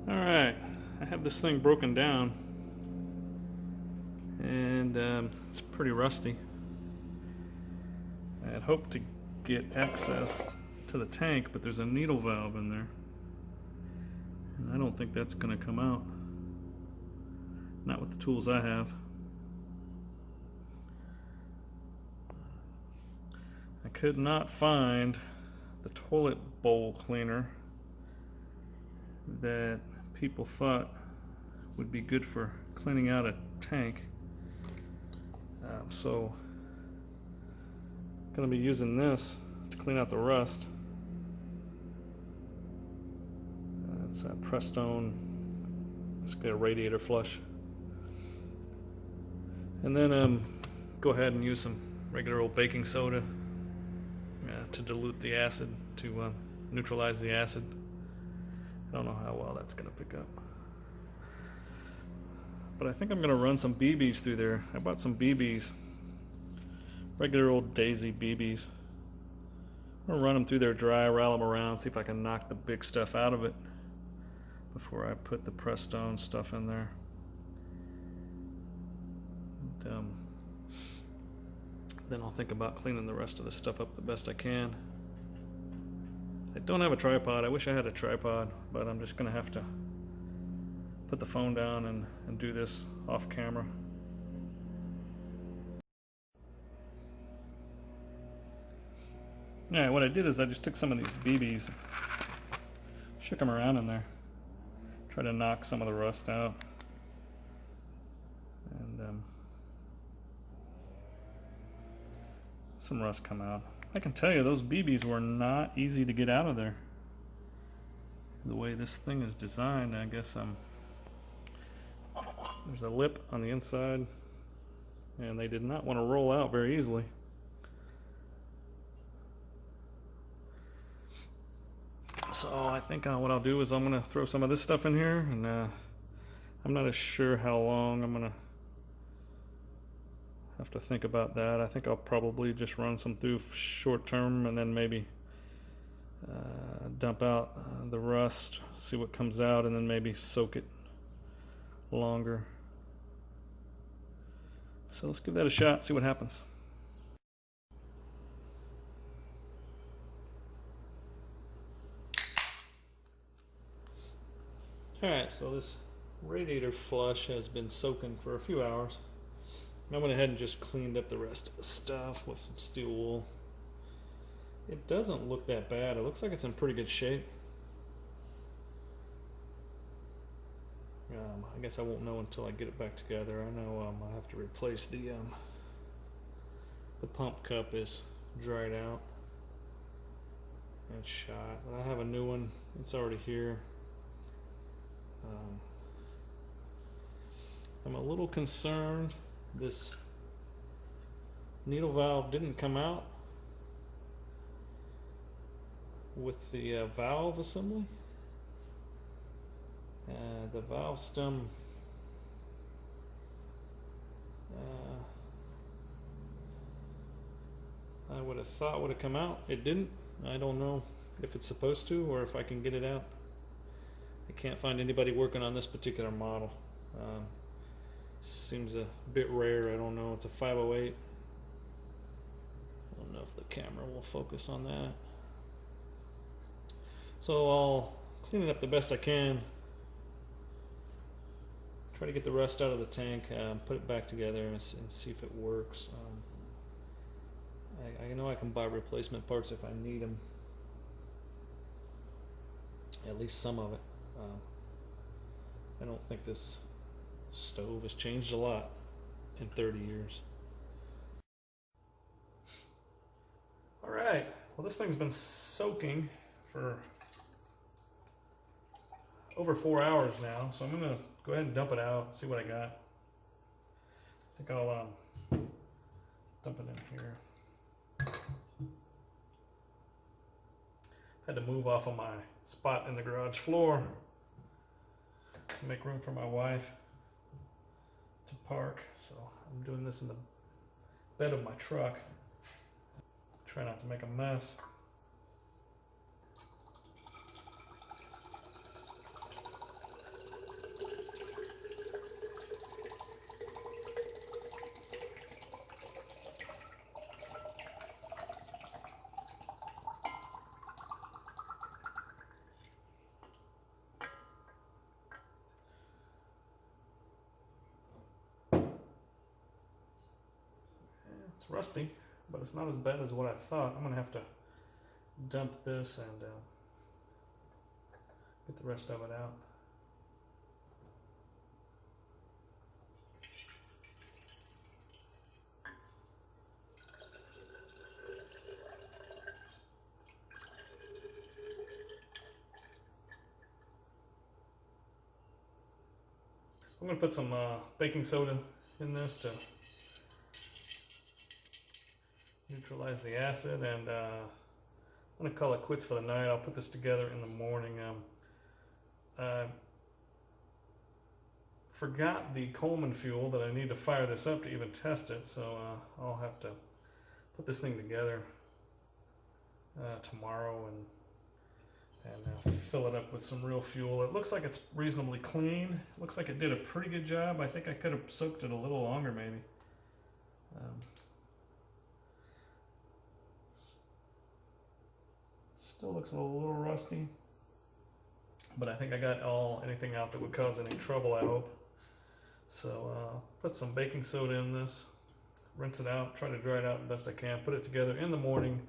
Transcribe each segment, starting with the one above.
Alright, I have this thing broken down and it's pretty rusty. I had hoped to get access to the tank, but there's a needle valve in there. And I don't think that's going to come out. Not with the tools I have. I could not find the toilet bowl cleaner that people thought would be good for cleaning out a tank. So I'm going to be using this to clean out the rust. It's a Prestone, basically a radiator flush. And then go ahead and use some regular old baking soda to dilute the acid, to neutralize the acid. I don't know how well that's going to pick up. But I think I'm going to run some BBs through there. I bought some BBs, regular old Daisy BBs. I'm going to run them through there dry, rattle them around, see if I can knock the big stuff out of it before I put the Prestone stuff in there. And, then I'll think about cleaning the rest of the stuff up the best I can. I don't have a tripod. I wish I had a tripod, but I'm just going to have to put the phone down and do this off camera. Alright, what I did is I just took some of these BBs, shook them around in there, tried to knock some of the rust out, and some rust come out. I can tell you those BBs were not easy to get out of there. The way this thing is designed, I guess there's a lip on the inside, and they did not want to roll out very easily. So I think what I'll do is I'm going to throw some of this stuff in here, and I'm not as sure how long I'm going to have to think about that. I think I'll probably just run some through short term and then maybe dump out the rust, see what comes out, and then maybe soak it longer. So let's give that a shot, see what happens. Alright, so this radiator flush has been soaking for a few hours. I went ahead and just cleaned up the rest of the stuff with some steel wool. It doesn't look that bad. It looks like it's in pretty good shape. I guess I won't know until I get it back together. I know I have to replace the pump cup is dried out and shot. But I have a new one. It's already here. I'm a little concerned this needle valve didn't come out with the valve assembly. The valve stem I would have thought would have come out. It didn't. I don't know if it's supposed to or if I can get it out. I can't find anybody working on this particular model. Seems a bit rare. I don't know. It's a 508. I don't know if the camera will focus on that. So I'll clean it up the best I can. Try to get the rust out of the tank, put it back together and see if it works. I know I can buy replacement parts if I need them. At least some of it. I don't think this stove has changed a lot in 30 years. Alright, well this thing's been soaking for over 4 hours now, so I'm going to go ahead and dump it out, see what I got. I think I'll dump it in here. Had to move off of my spot in the garage floor to make room for my wife to park. So I'm doing this in the bed of my truck. Try not to make a mess. It's rusty, but it's not as bad as what I thought. I'm gonna have to dump this and get the rest of it out. I'm going to put some baking soda in this to neutralize the acid, and I'm going to call it quits for the night. I'll put this together in the morning. I forgot the Coleman fuel that I need to fire this up to even test it, so I'll have to put this thing together tomorrow and fill it up with some real fuel. It looks like it's reasonably clean. It looks like it did a pretty good job. I think I could have soaked it a little longer maybe. Still looks a little rusty, but I think I got anything out that would cause any trouble, I hope. So put some baking soda in this, rinse it out, try to dry it out the best I can, put it together in the morning,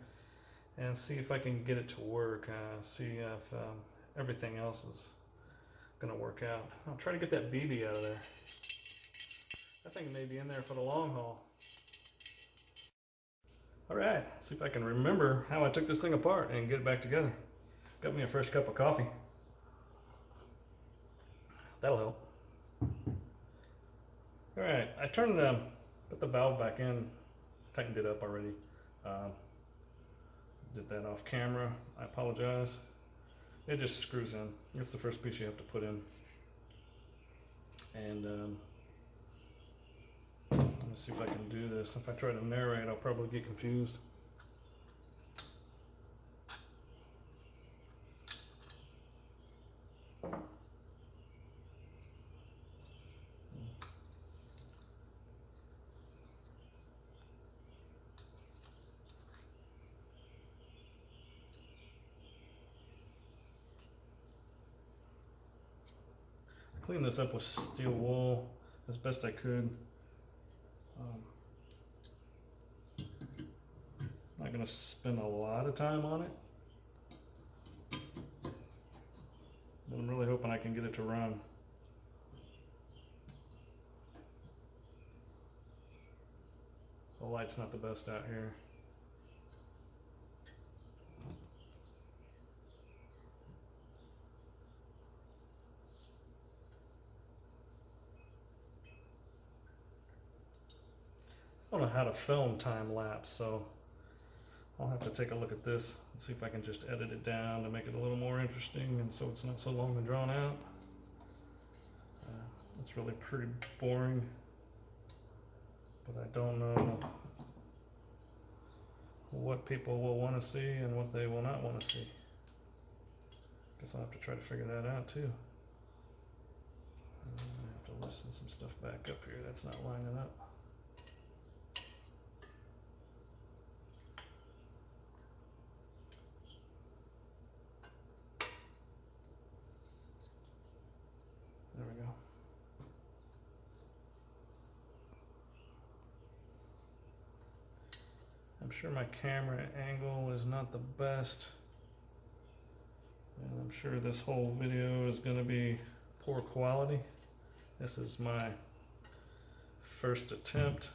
and see if I can get it to work, see if everything else is going to work out. I'll try to get that BB out of there. That thing may be in there for the long haul. Alright, see if I can remember how I took this thing apart and get it back together. Got me a fresh cup of coffee. That'll help. Alright, I put the valve back in, tightened it up already. Did that off camera. I apologize. It just screws in. It's the first piece you have to put in. And let me see if I can do this. If I try to narrate, I'll probably get confused. Clean this up with steel wool as best I could. Not going to spend a lot of time on it, but I'm really hoping I can get it to run. The light's not the best out here. I don't know how to film time lapse, so I'll have to take a look at this and see if I can just edit it down to make it a little more interesting and so it's not so long and drawn out. It's really pretty boring, but I don't know what people will want to see and what they will not want to see. Guess I'll have to try to figure that out too. I have to loosen some stuff back up here. That's not lining up. There we go. I'm sure my camera angle is not the best, and I'm sure this whole video is going to be poor quality. This is my first attempt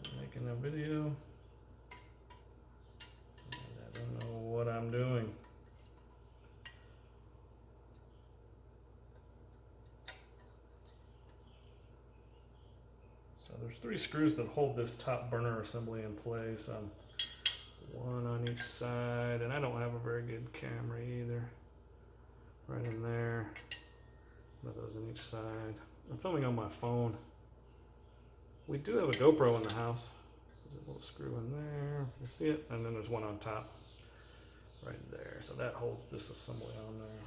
at making a video, and I don't know what I'm doing. There's 3 screws that hold this top burner assembly in place, one on each side, and I don't have a very good camera either. Right in there, one of those on each side. I'm filming on my phone. We do have a GoPro in the house. There's a little screw in there, you see it? And then there's one on top, right there. So that holds this assembly on there.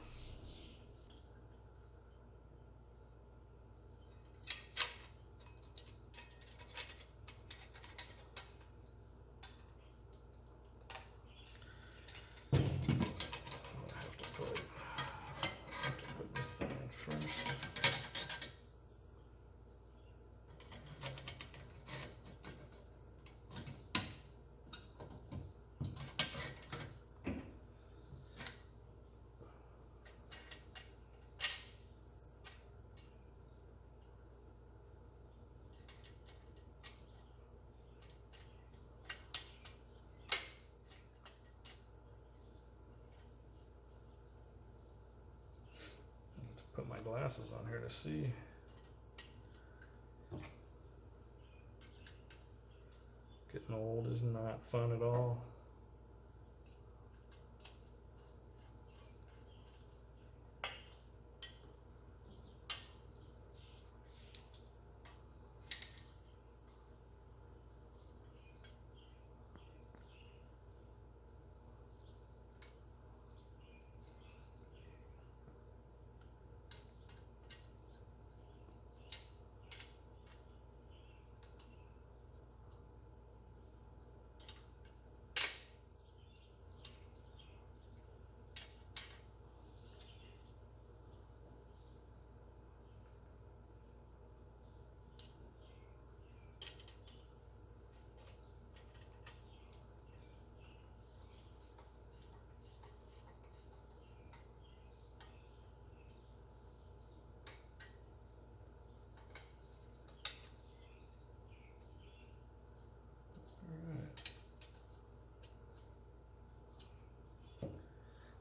glasses on here to see. Getting old is not fun at all.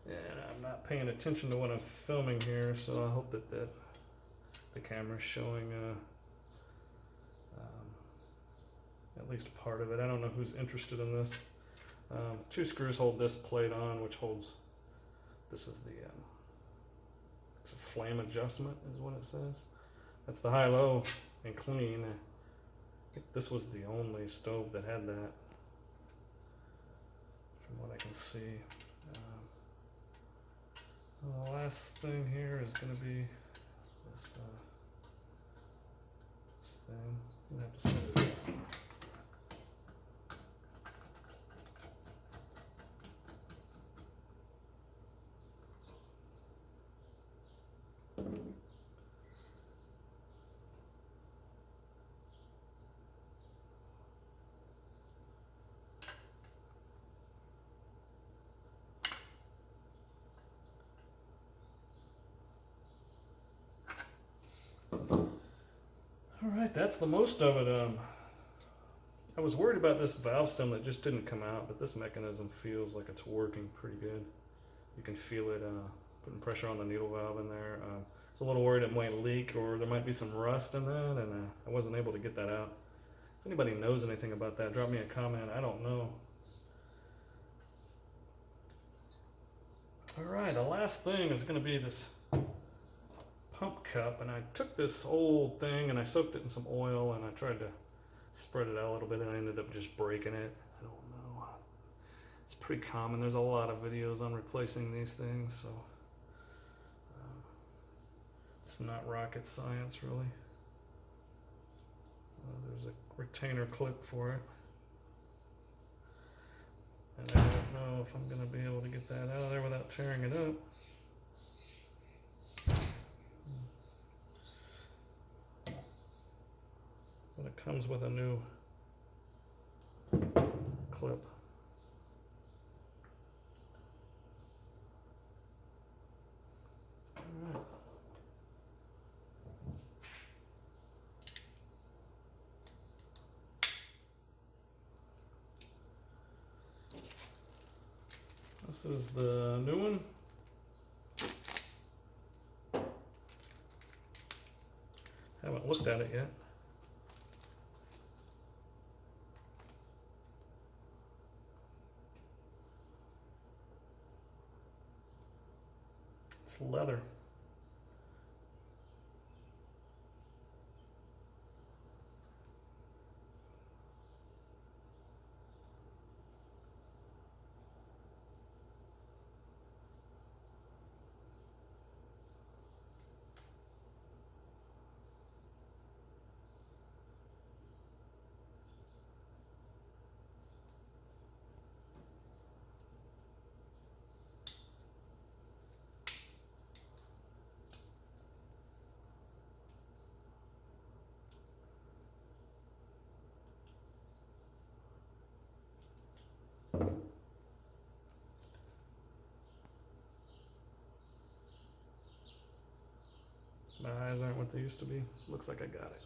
And I'm not paying attention to what I'm filming here, so I hope that the camera's showing at least part of it. I don't know who's interested in this. 2 screws hold this plate on, which holds, this is the it's a flame adjustment is what it says. That's the high-low and clean. I think this was the only stove that had that, from what I can see. The last thing here is going to be this, this thing. I'm going to have to set it down. Alright, that's the most of it. I was worried about this valve stem that just didn't come out, but this mechanism feels like it's working pretty good. You can feel it putting pressure on the needle valve in there. I was a little worried it might leak or there might be some rust in that, and I wasn't able to get that out. If anybody knows anything about that, drop me a comment. I don't know. Alright, the last thing is going to be this pump cup, and I took this old thing and I soaked it in some oil and I tried to spread it out a little bit and I ended up just breaking it. I don't know. It's pretty common. There's a lot of videos on replacing these things, so it's not rocket science really. There's a retainer clip for it. And I don't know if I'm going to be able to get that out of there without tearing it up. But it comes with a new clip. All right. This is the new one. Haven't looked at it yet. It's leather. My eyes aren't what they used to be. Looks like I got it.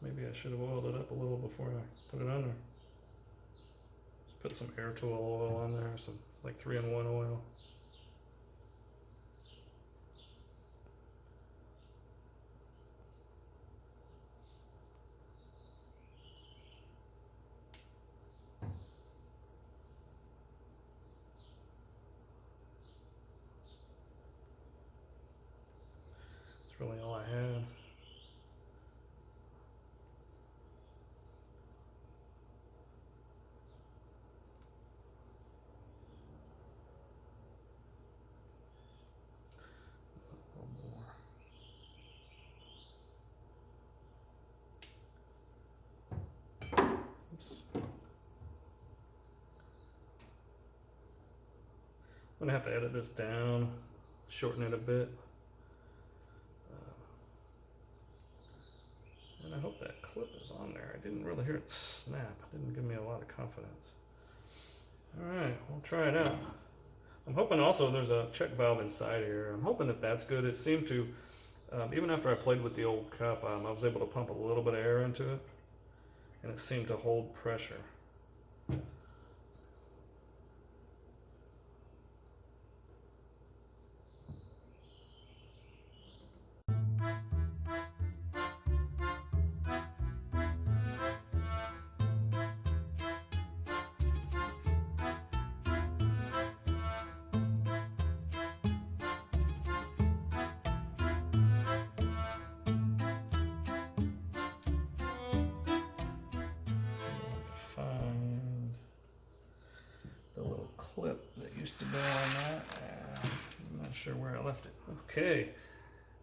Maybe I should have oiled it up a little before I put it on there. Put some air tool oil on there, some like 3-in-1 oil. That's really all I had. I'm gonna have to edit this down, shorten it a bit. And I hope that clip is on there. I didn't really hear it snap. It didn't give me a lot of confidence. All right, we'll try it out. I'm hoping also there's a check valve inside here. I'm hoping that that's good. It seemed to, even after I played with the old cup, I was able to pump a little bit of air into it, and it seemed to hold pressure. Find the little clip that used to go on that. I'm not sure where I left it. Okay,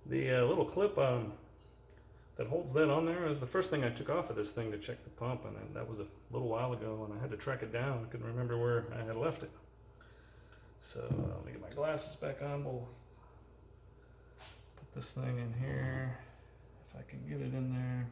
the little clip that holds that on there is the first thing I took off of this thing to check the pump, and that was a little while ago, and I had to track it down. I couldn't remember where I had left it. So let me get my glasses back on. We'll put this thing in here, if I can get it in there.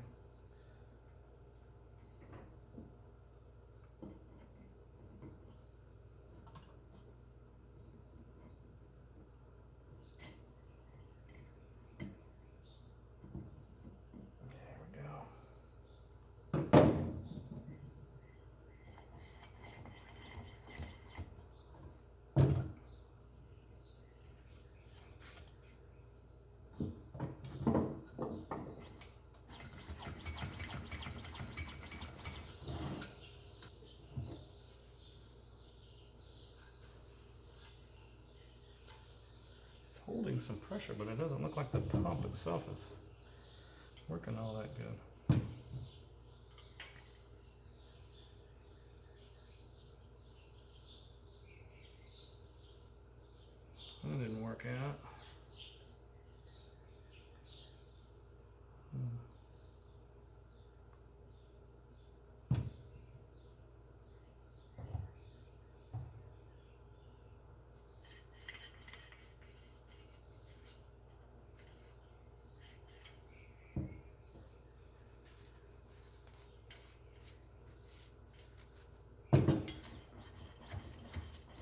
Holding some pressure, but it doesn't look like the pump itself is working all that good. That didn't work out.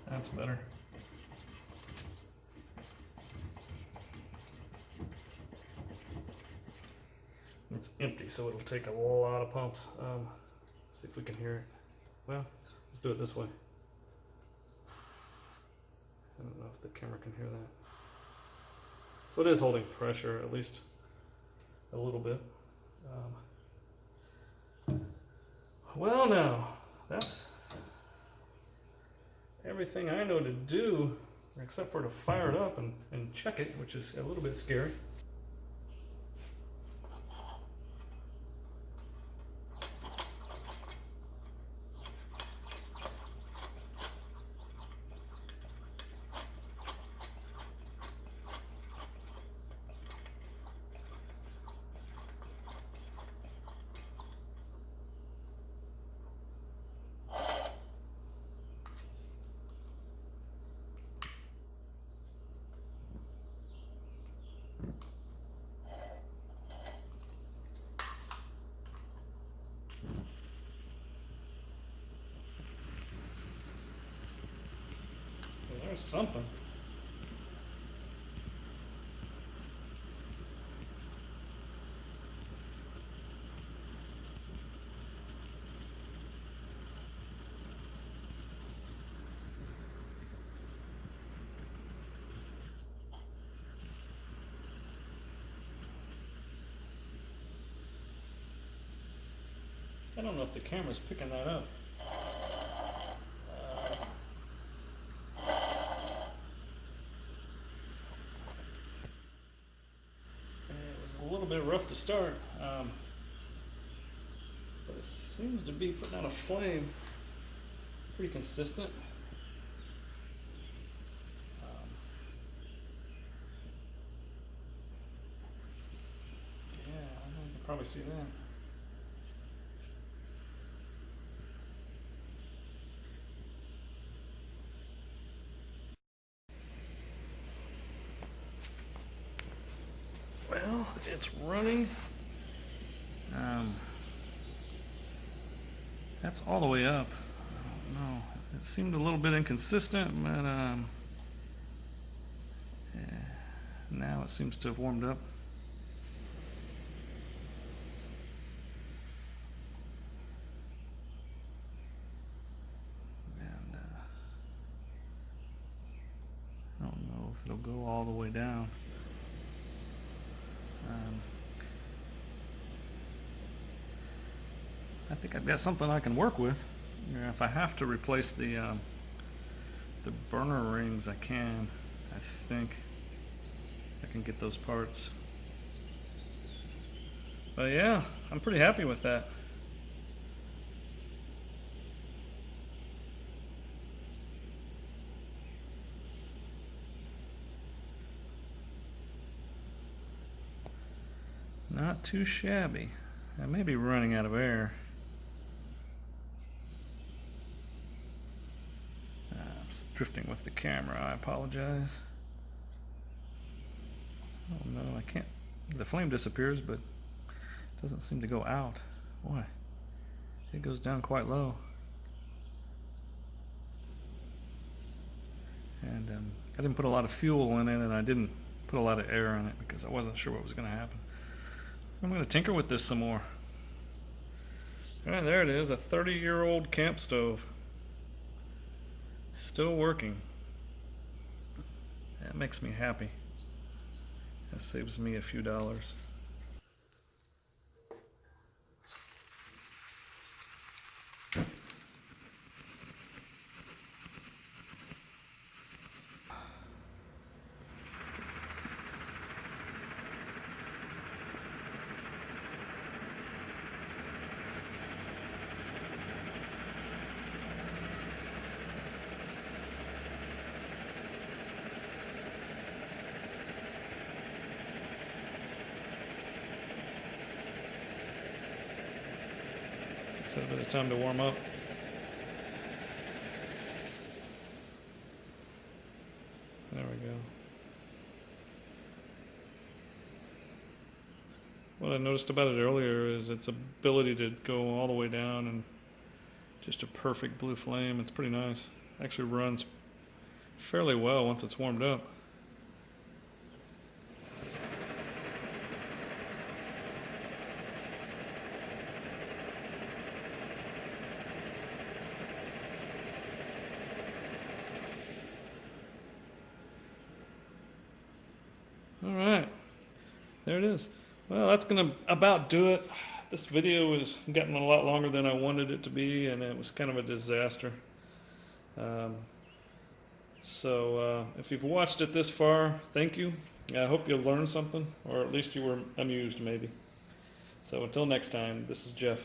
That's better. It's empty, so it'll take a lot of pumps. See if we can hear it. Well, let's do it this way. I don't know if the camera can hear that. So it is holding pressure, at least a little bit. Well, now, that's everything I know to do, except for to fire it up and check it, which is a little bit scary. There's something. I don't know if the camera's picking that up. It was a little bit rough to start, but it seems to be putting out a flame pretty consistent. Yeah, I think you can probably see that. Well, it's running. That's all the way up. I don't know. It seemed a little bit inconsistent, but yeah, now it seems to have warmed up. And I don't know if it'll go all the way down. I think I've got something I can work with. Yeah, if I have to replace the burner rings, I can. I think I can get those parts. But yeah, I'm pretty happy with that. Not too shabby. I may be running out of air. Drifting with the camera, I apologize. Oh no, I can't. The flame disappears, but it doesn't seem to go out. Boy, it goes down quite low. And I didn't put a lot of fuel in it, and I didn't put a lot of air in it because I wasn't sure what was going to happen. I'm going to tinker with this some more. Alright, there it is, a 30-year-old camp stove. Still working. That makes me happy. That saves me a few dollars. A bit of time to warm up. There we go. What I noticed about it earlier is its ability to go all the way down and just a perfect blue flame. It's pretty nice. Actually runs fairly well once it's warmed up. Alright, there it is. Well, that's going to about do it. This video is getting a lot longer than I wanted it to be, and it was kind of a disaster. If you've watched it this far, thank you. I hope you learned something, or at least you were amused maybe. So until next time, this is Jeff.